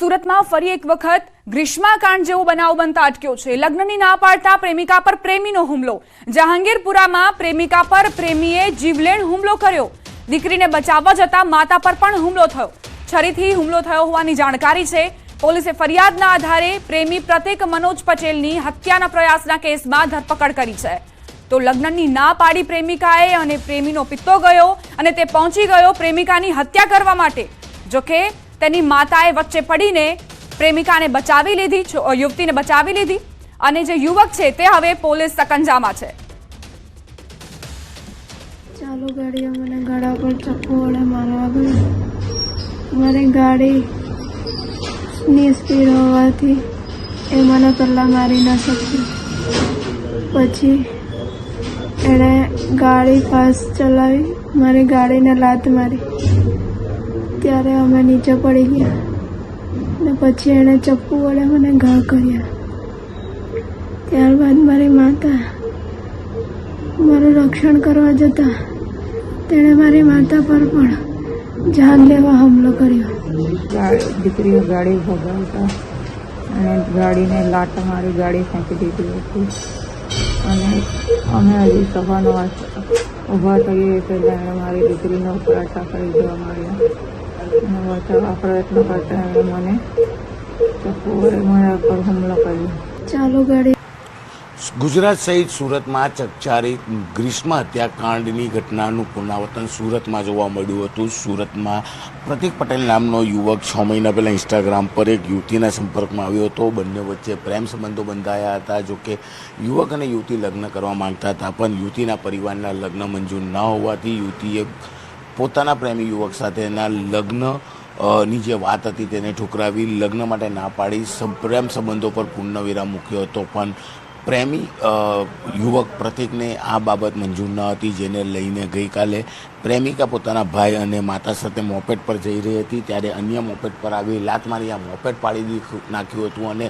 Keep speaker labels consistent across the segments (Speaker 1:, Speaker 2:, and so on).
Speaker 1: સુરતમાં ફરી એક વખત ગ્રીષ્માકાંડ જેવો બનાવ બનતા અટક્યો છે। લગ્નની ના પાડતા પ્રેમિકા પર પ્રેમીનો હુમલો। જહાંગીરપુરામાં પ્રેમિકા પર પ્રેમીએ જીવલેણ હુમલો કર્યો। દીકરીને બચાવવા જતા માતા પર પણ હુમલો થયો। છરીથી હુમલો થયો હોવાની જાણકારી છે। પોલીસે ફરિયાદના આધારે પ્રેમી પ્રતીક મનોજ પટેલની હત્યાના પ્રયાસના કેસમાં ધરપકડ કરી છે। તો લગ્નની ના પાડી પ્રેમિકાએ અને પ્રેમીનો પિત્તો ગયો અને તે પહોંચી ગયો પ્રેમિકાની હત્યા કરવા માટે। જોકે તેની માતાએ વચ્ચે પડીને પ્રેમિકાને બચાવી લીધી, યુવતીને બચાવી લીધી અને જે યુવક છે તે હવે પોલીસ સકંજામાં છે।
Speaker 2: ચાલુ ગાડીએ મને ગળા પર ચપ્પુ વડે મારવા ગયો। મારી ગાડીની સ્પીડ હોવાથી એ મને પહેલાં મારી ન શકી। પછી એણે ગાડી ફાસ્ટ ચલાવી, મારી ગાડીને લાત મારી, ત્યારે અમે નીચે પડી ગયા ને પછી એણે ચપ્પુ વડે મને ઘા કર્યા। ત્યારબાદ મારી માતા મારું રક્ષણ કરવા જતાં તેણે મારી માતા પર પણ જાન લેવા હુમલો કર્યો।
Speaker 3: દીકરીઓ ગાડી ભગાવતા અને ગાડીને લાત મારી ગાડી ફેંકી દીધી હતી અને અમે હજી સવારનો ઊભા થઈએ પહેલાં એણે મારી દીકરીને ઉપરાટા કરી દેવા માંડ્યા અને બચાવવા પ્રયત્ન કરતા એણે મને ચપ્પુ વડે મારા પર હુમલો કર્યો।
Speaker 2: ચાલુ ગાડી
Speaker 4: ગુજરાત સહિત સુરતમાં ચકચારી ગ્રીષ્મ હત્યાકાંડની ઘટનાનું પુનરાવર્તન સુરતમાં જોવા મળ્યું હતું। સુરતમાં પ્રતીક પટેલ નામનો યુવક 6 મહિના પહેલાં ઇન્સ્ટાગ્રામ પર એક યુવતીના સંપર્કમાં આવ્યો હતો। બંને વચ્ચે પ્રેમ સંબંધો બંધાયા હતા। જોકે યુવક અને યુવતી લગ્ન કરવા માંગતા હતા, પણ યુવતીના પરિવારના લગ્ન મંજૂર ન હોવાથી યુવતીએ પોતાના પ્રેમી યુવક સાથેના લગ્નની જે વાત હતી તેને ઠુકરાવી લગ્ન માટે ના પાડી પ્રેમ સંબંધો પર પૂર્ણવિરામ મૂક્યો હતો। પણ પ્રેમી યુવક પ્રતીકને આ બાબત મંજૂર ન હતી, જેને લઈને ગઈકાલે પ્રેમિકા પોતાના ભાઈ અને માતા સાથે મોપેડ પર જઈ રહી હતી ત્યારે અન્ય મોપેડ પર આવી લાત મારી આ મોપેડ પાડી નાખ્યું હતું અને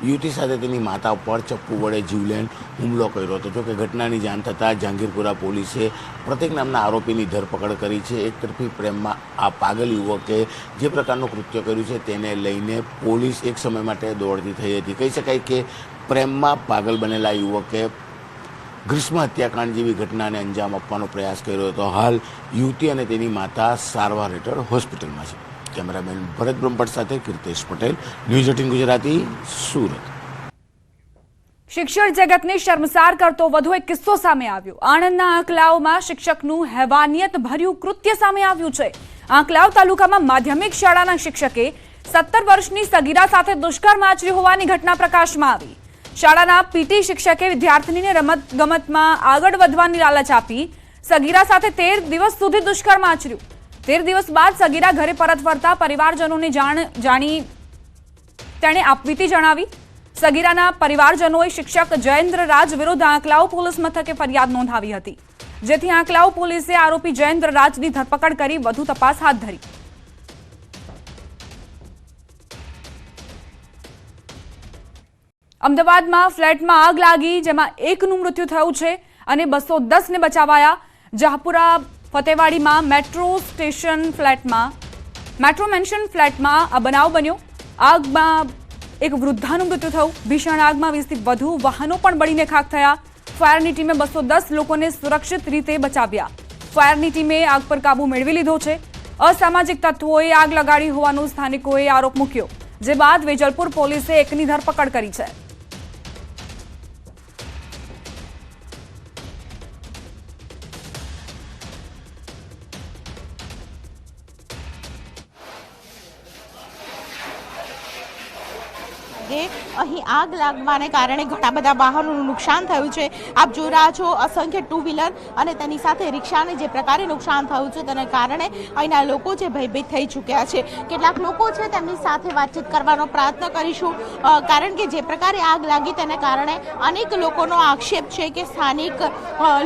Speaker 4: યુવતી સાથે તેની માતા પર ચપ્પુ વડે જીવલેણ હુમલો કર્યો હતો। જોકે ઘટનાની જાણ થતાં જહાંગીરપુરા પોલીસે પ્રતીક નામના આરોપીની ધરપકડ કરી છે। એક તરફી પ્રેમમાં આ પાગલ યુવકે જે પ્રકારનું કૃત્ય કર્યું છે તેને લઈને પોલીસ એક સમય માટે દોડતી થઈ હતી। કહી શકાય કે પ્રેમમાં પાગલ બનેલા યુવકે ગ્રીષ્મ હત્યાકાંડ જેવી ઘટનાને અંજામ આપવાનો પ્રયાસ કર્યો હતો। હાલ યુવતી અને તેની માતા સારવાર હેઠળ હોસ્પિટલમાં છે। કેમેરામેન ભરત બ્રહ્મભટ્ટ સાથે કીર્તેશ પટેલ, ન્યૂઝ 18 ગુજરાતી, સુરત।
Speaker 1: શિક્ષણ જગતને શર્મસાર કરતો વધુ એક કિસ્સો સામે આવ્યો। આણંદના આંકલાવમાં શિક્ષકનું હેવાનિયત ભર્યું કૃત્ય સામે આવ્યું છે। આંકલાવ તાલુકામાં માધ્યમિક શાળાના શિક્ષકે 17 વર્ષની સગીરા સાથે દુષ્કર્મ આચર્યું હોવાની ઘટના પ્રકાશમાં આવી। શાળાના પીટી શિક્ષકે વિદ્યાર્થીનીને રમતગમતમાં આગળ વધવાની લાલચ આપી સગીરા સાથે 13 દિવસ સુધી દુષ્કર્મ આચર્યું। 13 દિવસ બાદ સગીરા ઘરે પરત ફરતા પરિવારજનોને જાણી તેણે આપવીતી જણાવી। સગીરાના પરિવારજનોએ શિક્ષક જયેન્દ્ર રાજ વિરુદ્ધ આંકલાવ પોલીસ મથકે ફરિયાદ નોંધાવી હતી, જેથી આંકલાવ પોલીસે આરોપી જયેન્દ્ર રાજની ધરપકડ કરી વધુ તપાસ હાથ ધરી। અમદાવાદમાં ફ્લેટમાં આગ લાગી, જેમાં એકનું મૃત્યુ થયું છે અને 210ને બચાવાયા। જહાપુરા ફતેવાડીમાં મેટ્રો મેન્શન ફ્લેટમાં આ બનાવ બન્યો। આગમાં એક વૃદ્ધાનું મૃત્યુ થયું। ભીષણ આગમાં 20થી વધુ વાહનો પણ બળીને ખાખ થયા। ફાયરની ટીમે 210 લોકોને સુરક્ષિત રીતે બચાવ્યા। ફાયરની ટીમે આગ પર કાબુ મેળવી લીધો છે। અસામાજિક તત્વોએ આગ લગાડી હોવાનો સ્થાનિકોએ આરોપ મૂક્યો, જે બાદ વેજલપુર પોલીસે એકની ધરપકડ કરી છે।
Speaker 5: અહીં આગ લાગવાને કારણે ઘણા બધા વાહનોનું નુકસાન થયું છે। આપ જોઈ રહ્યા છો અસંખ્ય ટુ વ્હીલર અને તેની સાથે રિક્ષાને જે પ્રકારે નુકસાન થયું છે તેને કારણે અહીંના લોકો છે ભયભીત થઈ ચૂક્યા છે। કેટલાક લોકો છે તેમની સાથે વાતચીત કરવાનો પ્રયત્ન કરીશું, કારણ કે જે પ્રકારે આગ લાગી તેને કારણે અનેક લોકોનો આક્ષેપ છે કે સ્થાનિક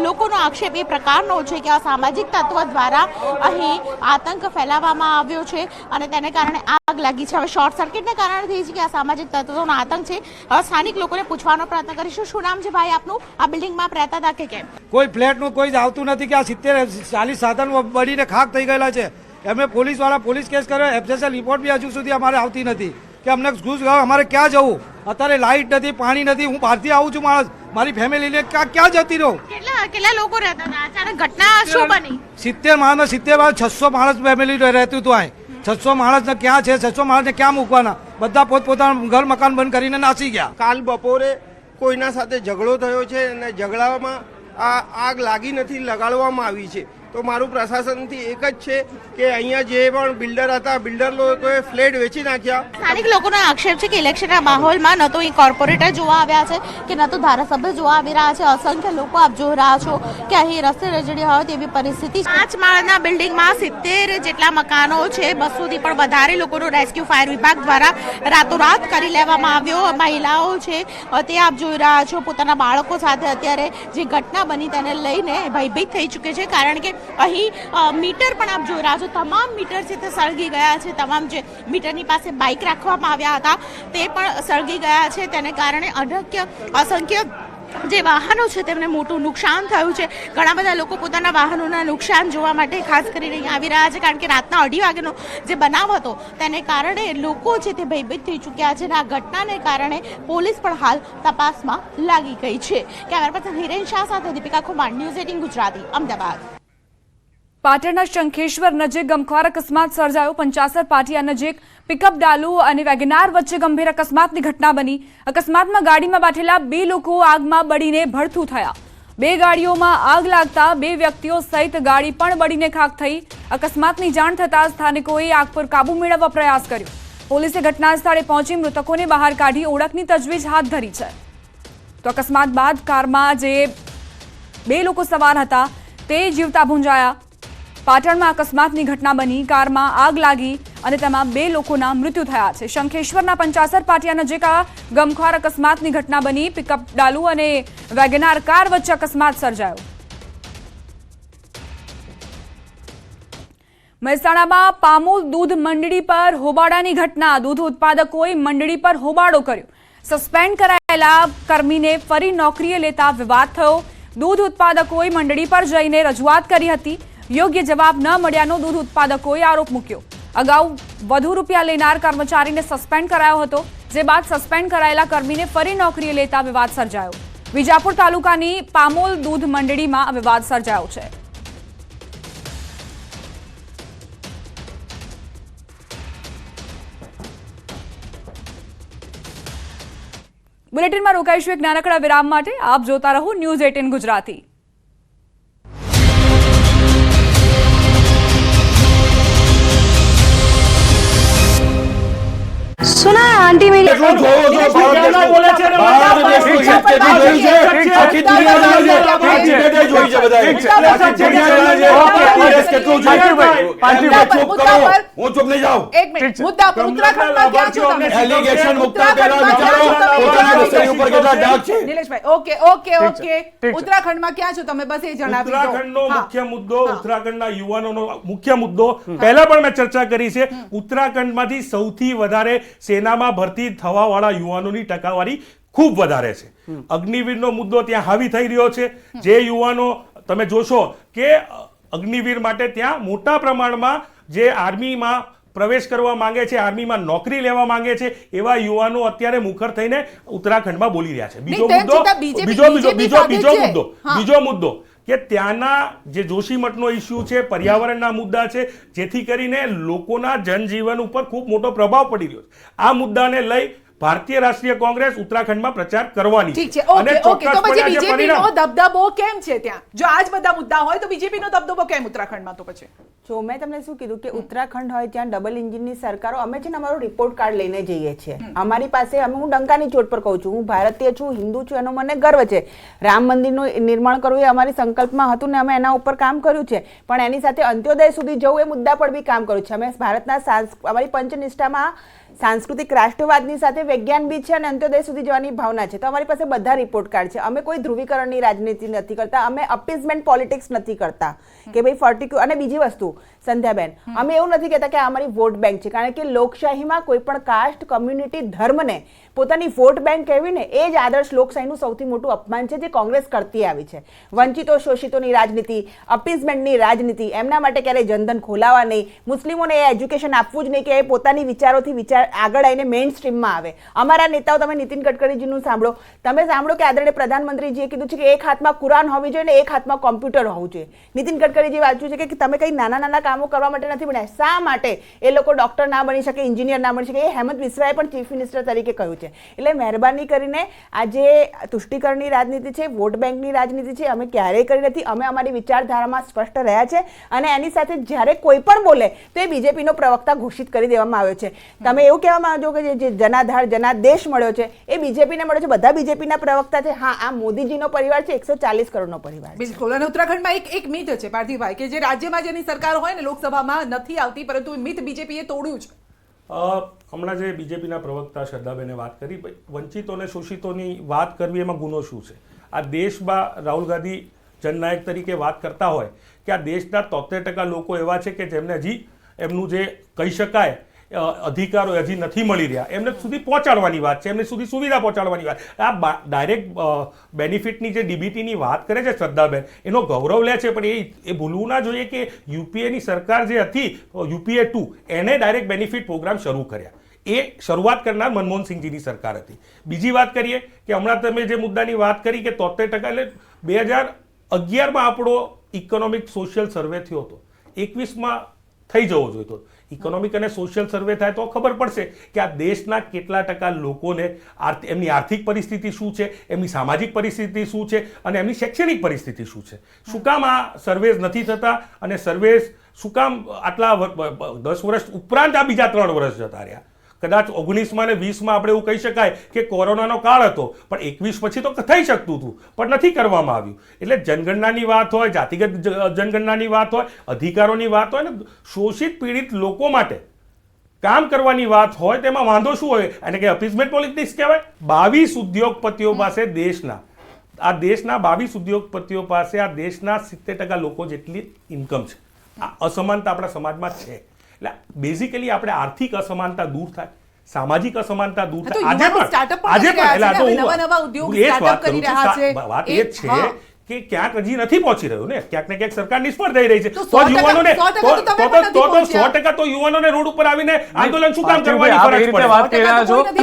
Speaker 5: લોકોનો આક્ષેપ એ પ્રકારનો છે કે અસામાજિક તત્વ દ્વારા અહીં આતંક ફેલાવવામાં આવ્યો છે અને તેને કારણે આગ લાગી છે। હવે શોર્ટ સર્કિટને કારણે થઈ છે કે અસામાજિક તત્વોનો આતંક છે। સ્થાનિક લોકોને પૂછવાનો પ્રયત્ન કરીશું। શું નામ છે ભાઈ આપનું? આ બિલ્ડિંગમાં રહેતા હતા કે કેમ?
Speaker 6: કોઈ ફ્લેટનું કોઈ જ આવતું નથી કે આ 70-40 સાધન બળીને ખાક થઈ ગયેલા છે। એમને પોલીસવાળા પોલીસ કેસ કર્યો, એફએસએલ રિપોર્ટ બી હજુ સુધી અમારે આવતી નથી। કે અમને ઘૂસ અમારે ક્યાં જવું, અત્યારે લાઇટ નથી, પાણી નથી, હું બહારથી આવું છું માણસ, મારી ફેમિલીને ક્યાં જતી રહું.
Speaker 5: કેટલા લોકો રહેતા હતા? અચાનક ઘટના શું બની?
Speaker 6: 70 માણસ 600 માણસ ફેમિલી રહેતું હતું. અહીં 600 માણસને ક્યાં છે, 600 માણસને ક્યાં મૂકવાના? બધા પોતપોતાનું ઘર મકાન બંધ કરીને નાસી ગયા.
Speaker 7: કાલ બપોરે કોઈના સાથે ઝઘડો થયો છે અને ઝઘડામાં આ આગ લાગી નથી, લગાડવામાં આવી છે. તો મારું પ્રશાસનથી એક જ છે કે અહીંયા જે પણ બિલ્ડર હતા, બિલ્ડર લોકોએ ફ્લેટ વેચી નાખ્યા.
Speaker 5: સ્થાનિક લોકોનો આક્ષેપ છે કે ઇલેક્શનના માહોલમાં ન તો અહીં કોર્પોરેટર જોવા આવ્યા છે કે ન તો ધારાસભ્ય જોવા આવી રહ્યા છે. અસંખ્ય લોકો આપ જોઈ રહ્યા છો કે અહીં રસ્તે રજડી હોય તેવી પરિસ્થિતિ. 5 માળના બિલ્ડિંગમાં 70 જેટલા મકાનો છે, 200થી પણ વધારે લોકોનો રેસ્ક્યુ ફાયર વિભાગ દ્વારા રાતોરાત કરી લેવામાં આવ્યો. મહિલાઓ છે તે આપ જોઈ રહ્યા છો પોતાના બાળકો સાથે અત્યારે જે ઘટના બની તેને લઈને ભયભીત થઈ ચૂકે છે, કારણ કે અહીં મીટર પણ આપ જોઈ રહ્યા છો, તમામ મીટર છે તે સળગી ગયા છે. તમામ જે મીટરની પાસે બાઇક રાખવામાં આવ્યા હતા તે પણ સળગી ગયા છે. તેને કારણે અસંખ્ય જે વાહનો છે તેમને મોટું નુકસાન થયું છે. ઘણા બધા લોકો પોતાના વાહનોના નુકસાન જોવા માટે ખાસ કરીને અહીં આવી રહ્યા છે, કારણ કે રાતના 2:30 વાગ્યાનો જે બનાવ હતો તેને કારણે લોકો છે તે ભયભીત થઈ ચૂક્યા છે અને આ ઘટનાને કારણે પોલીસ પણ હાલ તપાસમાં લાગી ગઈ છે. કેમેરા પર્સન હિરેન શાહ સાથે દીપિકા કુમાર, ન્યૂઝ 18 ગુજરાતી, અમદાવાદ.
Speaker 1: પાટણના શંખેશ્વર નજીક ગમખ્વાર અકસ્માત સર્જાયો. 55 પાટિયા નજીક પિકઅપ ડાલુ અને વેગનાર વચ્ચે ગંભીર અકસ્માતની ઘટના બની. અકસ્માતમાં ગાડીમાં બેઠેલા 2 લોકો આગમાં બળીને ભડથું થયા. 2 ગાડીઓમાં આગ લાગતા 2 વ્યક્તિઓ સહિત ગાડી પણ બળીને ખાખ થઈ. અકસ્માતની જાણ થતાં સ્થાનિકોએ આગ પર કાબુ મેળવવા પ્રયાસ કર્યો. પોલીસે ઘટના સ્થળે પહોંચી મૃતકોને બહાર કાઢી ઓળખની તજવીજ હાથ ધરી છે. તો અકસ્માત બાદ કારમાં જે 2 લોકો સવાર હતા તે જીવતા ભૂંજાયા. પાટણમાં અકસ્માતની ઘટના બની. કારમાં આગ લાગી અને તેમાં 2 લોકોના મૃત્યુ થયા છે. શંખેશ્વરના 55 પાટિયા નજીક આ ગમખ્વાર અકસ્માતની ઘટના બની. પિકઅપ ડાલુ અને વેગનાર કાર વચ્ચે અકસ્માત સર્જાયો. મહેસાણામાં પામોલ દૂધ મંડળી પર હોબાળાની ઘટના. દૂધ ઉત્પાદકોએ મંડળી પર હોબાળો કર્યો. સસ્પેન્ડ કરાયેલા કર્મીને ફરી નોકરીએ લેતા વિવાદ થયો. દૂધ ઉત્પાદકોએ મંડળી પર જઈને રજૂઆત કરી હતી. યોગ્ય જવાબ ન મળ્યાનો દૂધ ઉત્પાદકોએ આરોપ મૂક્યો. અગાઉ વધુ રૂપિયા લેનાર કર્મચારીને સસ્પેન્ડ કરાયો હતો, જે બાદ સસ્પેન્ડ કરાયેલા કર્મીને ફરી નોકરીએ લેતા વિવાદ સર્જાયો. વિજાપુર તાલુકાની પામોલ દૂધ મંડળીમાં આ વિવાદ સર્જાયો છે. બુલેટિનમાં રોકાઈશું એક નાનકડા વિરામ માટે. આપ જોતા રહો ન્યૂઝ 18 ગુજરાતી.
Speaker 2: सुना है आंटी मेरी
Speaker 4: હું ચૂપ નહીં જાઉં.
Speaker 8: એક મિનિટ, મુદ્દા પર ઉત્તરાખંડમાં ક્યાં છો તમે?
Speaker 4: એલિગેશન મુકતા પહેલા વિચારો પોતાના વિષય ઉપર કેટલા ડાઘ છે.
Speaker 8: નિલેશભાઈ, ઓકે. ઉત્તરાખંડમાં ક્યાં છો તમે? બસ એ જણાવી દો.
Speaker 9: ઉત્તરાખંડનો મુખ્ય મુદ્દો, ઉત્તરાખંડના યુવાનોનો મુખ્ય મુદ્દો પહેલા પણ મેં ચર્ચા કરી છે. ઉત્તરાખંડમાંથી સૌથી વધારે સેનામાં ભરતી થવા વાળા યુવાનોની ટકાવારી ખૂબ વધારે છે. અગ્નિવીરનો મુદ્દો ત્યાં હાવી થઈ રહ્યો છે. જે યુવાનો તમે જોશો કે અગ્નિવીર માટે ત્યાં મોટા પ્રમાણમાં જે આર્મીમાં પ્રવેશ કરવા માંગે છે, આર્મીમાં નોકરી લેવા માંગે છે, એવા યુવાનો અત્યારે મુખર થઈને ઉત્તરાખંડમાં બોલી રહ્યા છે. બીજો મુદ્દો કે ત્યાંના જે જોશીમઠનો ઇસ્યુ છે, પર્યાવરણના મુદ્દા છે, જેથી કરીને લોકોના જનજીવન ઉપર ખૂબ મોટો પ્રભાવ પડી રહ્યો છે. આ મુદ્દાને લઈ ભારતીય રાષ્ટ્રીય કોંગ્રેસ ઉત્તરાખંડમાં પ્રચાર કરવાની
Speaker 8: ઠીક છે. ઓકે. તો પછી બીજેપીનો દબદબો કેમ છે ત્યાં? જો આજ બધા મુદ્દા હોય તો બીજેપીનો દબદબો કેમ ઉત્તરાખંડમાં? તો પછી
Speaker 10: જો મેં તમને શું કીધું કે ઉત્તરાખંડ હોય ત્યાં ડબલ એન્જિનની સરકારો, અમે છે ને અમારો રિપોર્ટ કાર્ડ લઈને જઈએ છીએ. અમારી પાસે હું ડંકાની ચોટ પર કહું છું, હું ભારતીય છું, હિન્દુ છું, એનો મને ગર્વ છે. રામ મંદિરનું નિર્માણ કરવું એ અમારી સંકલ્પમાં હતું ને અમે એના ઉપર કામ કર્યું છે. પણ એની સાથે અંત્યોદય સુધી જવું એ મુદ્દા પર બી કામ કર્યું છે. અમે ભારતના અમારી પંચનિષ્ઠામાં સાંસ્કૃતિક રાષ્ટ્રવાદની સાથે વિજ્ઞાન બી છે અને અંત્યોદય સુધી જવાની ભાવના છે. તો અમારી પાસે બધા રિપોર્ટ કાર્ડ છે. અમે કોઈ ધ્રુવીકરણની રાજનીતિ નથી કરતા, અમે અપીઝમેન્ટ પોલિટિક્સ નથી કરતા કે ભાઈ અને બીજી વસ્તુ, સંધ્યાબેન, અમે એવું નથી કહેતા કે આ અમારી વોટ બેંક છે, કારણ કે લોકશાહીમાં કોઈ પણ કાસ્ટ, કમ્યુનિટી, ધર્મને પોતાની વોટ બેંક કહેવી ને એ જ આદર્શ લોકશાહીનું સૌથી મોટું અપમાન છે જે કોંગ્રેસ કરતી આવી છે. વંચિતો શોષિતોની રાજનીતિ, અપીઝમેન્ટની રાજનીતિ, એમના માટે ક્યારેય જનધન ખોલાવા નહીં, મુસ્લિમોને એ એજ્યુકેશન આપવું જ નહીં કે એ પોતાની વિચારોથી આગળ આવીને મેઇન સ્ટ્રીમમાં આવે. અમારા નેતાઓ, તમે નીતિન ગડકરીજીનું સાંભળો, તમે સાંભળો કે આદરણીય પ્રધાનમંત્રીજીએ કીધું છે કે એક હાથમાં કુરાન હોવી જોઈએ ને એક હાથમાં કોમ્પ્યુટર હોવું જોઈએ. નીતિન ગડકરીજીએ વાંચ્યું છે કે તમે કંઈ નાના નાના કામો કરવા માટે નથી બન્યા. શા માટે એ લોકો ડોક્ટર ના બની શકે, એન્જિનિયર ના બની શકે? એ હેમંત બિસ્વાએ પણ ચીફ મિનિસ્ટર તરીકે કહ્યું છે. એટલે મહેરબાની કરીને આ જે તુષ્ટિકરણની રાજનીતિ છે, વોટ બેંકની રાજનીતિ છે, અમે ક્યારેય કરી નથી. અમે અમારી વિચારધારામાં સ્પષ્ટ રહ્યા છે અને એની સાથે જ્યારે કોઈ પણ બોલે તો એ બીજેપીનો પ્રવક્તા ઘોષિત કરી દેવામાં આવ્યો છે. તમે એવું કહેવા માંગો કે જે જનાધાર જનાદેશ મળ્યો છે એ બીજેપીને મળ્યો છે? બધા બીજેપીના પ્રવક્તા છે. હા, આ મોદીજીનો પરિવાર છે, 140 કરોડનો પરિવાર છે.
Speaker 8: બિલકુલ. અને ઉત્તરાખંડમાં એક મિથ છે પાર્થિવભાઈ કે જે રાજ્યમાં જેની સરકાર હોય ને લોકસભામાં નથી આવતી, પરંતુ મિથ બીજેપીએ તોડ્યું છે.
Speaker 9: હમણાં જે બીજેપીના પ્રવક્તા શ્રદ્ધાબેને વાત કરી, વંચિતો અને શોષિતોની વાત કરવી એમાં ગુનો શું છે? આ દેશમાં રાહુલ ગાંધી જનનાયક તરીકે વાત કરતા હોય કે આ દેશના 73% લોકો એવા છે કે જેમને હજી એમનું જે કહી શકાય અધિકારો હજી નથી મળી રહ્યા, એમને સુધી પહોંચાડવાની વાત છે, એમને સુધી સુવિધા પહોંચાડવાની વાત. આ ડાયરેક્ટ બેનિફિટની જે ડીબીટીની વાત કરે છે શ્રદ્ધાબેન, એનો ગૌરવ લે છે, પણ એ ભૂલવું ના જોઈએ કે યુપીએની સરકાર જે હતી, UPA 2, એને ડાયરેક્ટ બેનિફિટ પ્રોગ્રામ શરૂ કર્યા. એ શરૂઆત કરનાર મનમોહનસિંહજીની સરકાર હતી. બીજી વાત કરીએ કે હમણાં તમે જે મુદ્દાની વાત કરી કે 73%, એટલે 2011માં આપણો ઇકોનોમિક સોશિયલ સર્વે થયો હતો, 21માં થઈ જવો જોઈતો. ઇકોનોમિક અને સોશિયલ સર્વે થાય તો ખબર પડશે કે આ દેશના કેટલા ટકા લોકોને એમની આર્થિક પરિસ્થિતિ શું છે, એમની સામાજિક પરિસ્થિતિ શું છે અને એમની શૈક્ષણિક પરિસ્થિતિ શું છે. શું કામ આ સર્વેઝ નથી થતા અને સર્વેઝ શું કામ આટલા 10 વર્ષ ઉપરાંત આ બીજા 3 વર્ષ જતા રહ્યા? કદાચ 19માં અને 20માં આપણે એવું કહી શકાય કે કોરોનાનો કાળ હતો, પણ 21 પછી તો થઈ શકતું હતું, પણ નથી કરવામાં આવ્યું. એટલે જનગણનાની વાત હોય, જાતિગત જનગણનાની વાત હોય, અધિકારોની વાત હોય ને શોષિત પીડિત લોકો માટે કામ કરવાની વાત હોય, તેમાં વાંધો શું હોય? અને કે અપીઝમેન્ટ પોલિટિક્સ કહેવાય. 22 ઉદ્યોગપતિઓ પાસે દેશના 22 ઉદ્યોગપતિઓ પાસે આ દેશના 70% લોકો જેટલી ઇન્કમ છે. આ અસમાનતા આપણા સમાજમાં છે. એટલે બેઝિકલી આપણે આર્થિક અસમાનતા દૂર થાય, સામાજિક અસમાનતા દૂર થાય. આજે પણ વાત એ જ છે કે ક્યાંક હજી નથી પહોંચી રહ્યું ને, ક્યાંક ને ક્યાંક સરકાર નિષ્ફળ થઈ રહી છે. તો યુવાનોને 100% તો યુવાનોને રોડ ઉપર આવીને આંદોલન શું કામ કરવાની ફરજ પડે?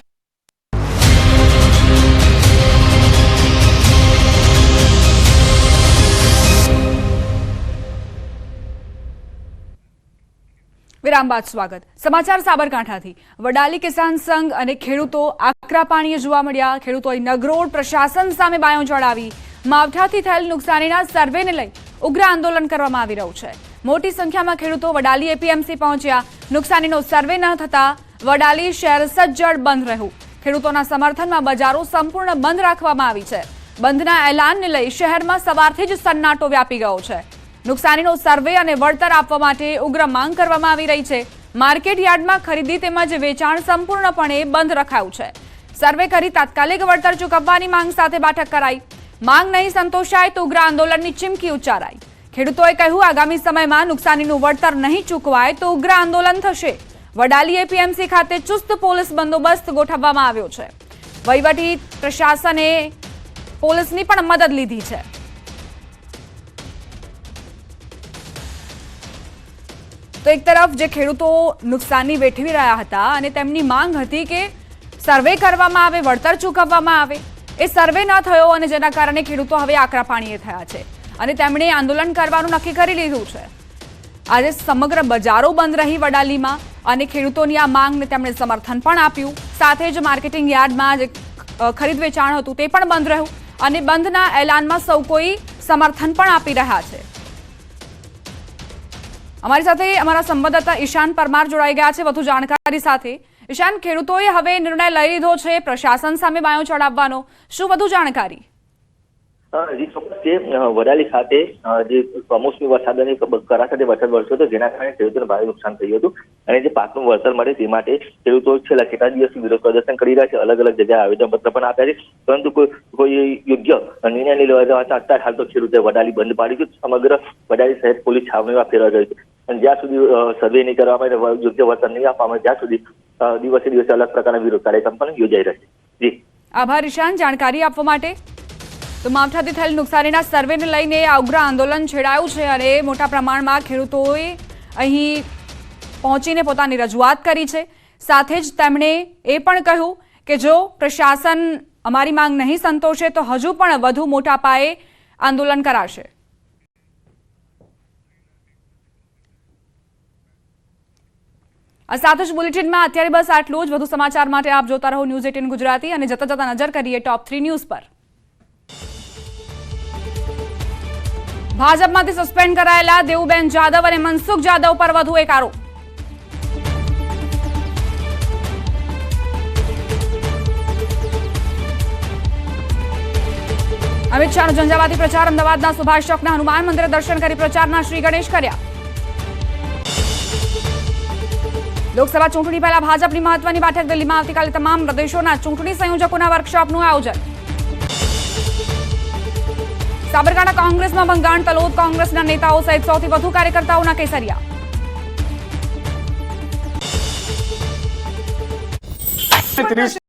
Speaker 1: વિરામ બાદ સ્વાગત. સમાચાર સાબરકાંઠાથી. વડાલી કિસાન સંઘ અને ખેડૂતો આકરા પાણીએ જોવા મળ્યા. ખેડૂતોએ નગરોડ પ્રશાસન સામે બાયો ચડાવી. માવઠાથી થયેલ નુકસાનીના સર્વેને લઈ ઉગ્ર આંદોલન કરવામાં આવી રહ્યું છે. મોટી સંખ્યામાં ખેડૂતો વડાલી એપીએમસી પહોંચ્યા. નુકસાનીનો સર્વે ન થતા વડાલી શહેર સજ્જડ બંધ રહ્યું. ખેડૂતોના સમર્થનમાં બજારો સંપૂર્ણ બંધ રાખવામાં આવી છે. બંધના એલાનને લઈ શહેરમાં સવારથી જ સન્નાટો વ્યાપી ગયો છે. નુકસાનીનો સર્વે અને વળતર આપવા માટે ઉગ્ર માંગ કરવામાં આવી રહી છે. માર્કેટ યાર્ડમાં ખરીદી તેમજ વેચાણ સંપૂર્ણપણે બંધ રખાયું છે. સર્વે કરી તાત્કાલિક વળતર ચૂકવવાની માંગ સાથે બેઠક કરાઈ. માંગ નહીં સંતોષાય તો ઉગ્ર આંદોલનની ચીમકી ઉચ્ચારાઈ. ખેડૂતોએ કહ્યું, આગામી સમયમાં નુકસાનીનું વળતર નહીં ચૂકવાય તો ઉગ્ર આંદોલન થશે. વડાલી એપીએમસી ખાતે ચુસ્ત પોલીસ બંદોબસ્ત ગોઠવવામાં આવ્યો છે. વહીવટી પ્રશાસને પોલીસની પણ મદદ લીધી છે. તો એક તરફ જે ખેડૂતો નુકસાની વેઠવી રહ્યા હતા અને તેમની માંગ હતી કે સર્વે કરવામાં આવે, વળતર ચૂકવવામાં આવે, એ સર્વે ન થયો અને જેના કારણે ખેડૂતો હવે આકરા પાણીએ થયા છે અને તેમણે આંદોલન કરવાનું નક્કી કરી લીધું છે. આજે સમગ્ર બજારો બંધ રહી વડાલીમાં અને ખેડૂતોની આ માંગને તેમણે સમર્થન પણ આપ્યું. સાથે જ માર્કેટિંગ યાર્ડમાં જે ખરીદ વેચાણ હતું તે પણ બંધ રહ્યું અને બંધના એલાનમાં સૌ કોઈ સમર્થન પણ આપી રહ્યા છે. અમારી સાથે અમારા સંવાદદાતા ઈશાન પરમાર જોડાઈ ગયા છે વધુ જાણકારી સાથે. ઈશાન, ખેડૂતોએ હવે નિર્ણય લઈ લીધો છે પ્રશાસન સામે બાયો ચડાવવાનો, શું વધુ જાણકારી?
Speaker 11: વડાલી ખાતે જે કમોસમી વરસાદની કરા સાથે વરસાદ વરસ્યો હતો, જેના કારણે ખેડૂતોને ભારે નુકસાન થયું હતું અને જે પાકનું વળતર મળે તે માટે ખેડૂતો છેલ્લા કેટલા દિવસથી વિરોધ પ્રદર્શન કરી રહ્યા છે. અલગ અલગ જગ્યાએ આવેદનપત્ર પણ આપ્યા છે, પરંતુ કોઈ યોગ્ય નિર્ણય નહીં લેવા અત્યારે હાલ તો ખેડૂતોએ વડાલી બંધ પાડી છે. સમગ્ર વડાલી શહેર પોલીસ છાવણીમાં ફેરવાઈ ગઈ છે. અને જ્યાં સુધી સર્વે નહીં કરવામાં આવે, યોગ્ય વળતર નહીં આપવામાં આવે, ત્યાં સુધી દિવસે દિવસે અલગ પ્રકારના વિરોધ કાર્યક્રમ પણ યોજાઈ રહેશે. જી
Speaker 1: આભાર ઈશાન જાણકારી આપવા માટે. તો માવઠાથી થયેલ નુકસાનીના સર્વેને લઈને આ ઉગ્ર આંદોલન છેડાયું છે અને મોટા પ્રમાણમાં ખેડૂતોએ અહીં પહોંચીને પોતાની રજૂઆત કરી છે. સાથે જ તેમણે એ પણ કહ્યું કે જો પ્રશાસન અમારી માંગ નહીં સંતોષે તો હજુ પણ વધુ મોટા પાયે આંદોલન કરાશે. આ સાથે જ બુલેટિનમાં અત્યારે બસ આટલું જ. વધુ સમાચાર માટે આપ જોતા રહો News18 ગુજરાતી અને જતા નજર કરીએ ટોપ 3 ન્યૂઝ પર. ભાજપમાંથી સસ્પેન્ડ કરાયેલા દેવુબેન જાદવ અને મનસુખ જાદવ પર વધુ એક આરોપ. અમિત શાહનો ઝંઝાવાતી પ્રચાર. અમદાવાદના સુભાષ ચોકના હનુમાન મંદિરે દર્શન કરી પ્રચારના શ્રી ગણેશ કર્યા. લોકસભા ચૂંટણી પહેલા ભાજપની મહત્વની બેઠક દિલ્હીમાં. આવતીકાલે તમામ પ્રદેશોના ચૂંટણી સંયોજકોના વર્કશોપનું આયોજન. સાબરકાંઠા કોંગ્રેસમાં ભંગાણ. તલોદ કોંગ્રેસના નેતાઓ સહિત 100 થી વધુ કાર્યકર્તાઓના કેસરિયા.